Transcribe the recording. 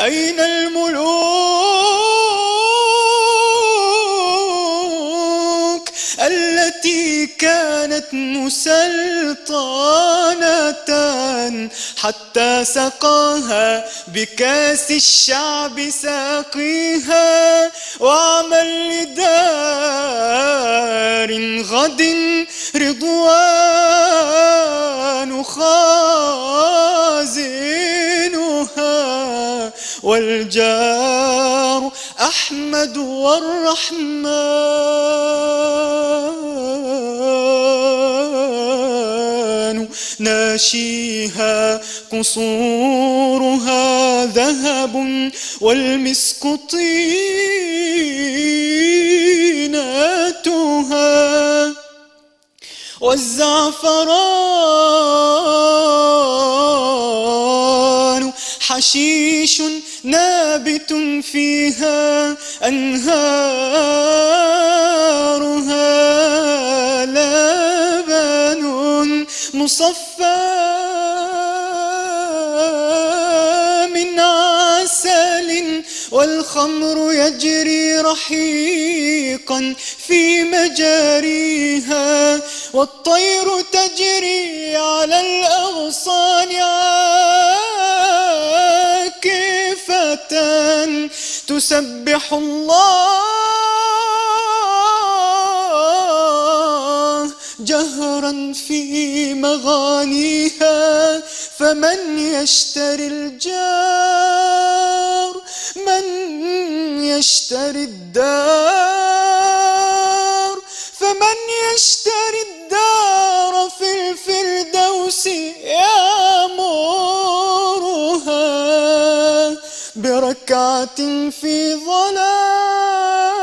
أين الملوك التي كانت مسلطنة حتى سقاها بكاس الشعب ساقيها؟ وعمل لدار غد رضوان خازنها، والجار أحمد والرحمن ناشيها. قصورها ذهب والمسك طينتها، والزعفران حشيش نابت فيها، أنهارها لبن مصفى من عسل، والخمر يجري رحيقا في مجاريها، والطير تجري على الأغصان عاكفة تسبح الله جهرا في مغانيها. فمن يشتري الجار، من يشتري الدار، فمن يشتري الدار في الفردوس يأمرها بركعة في ظلام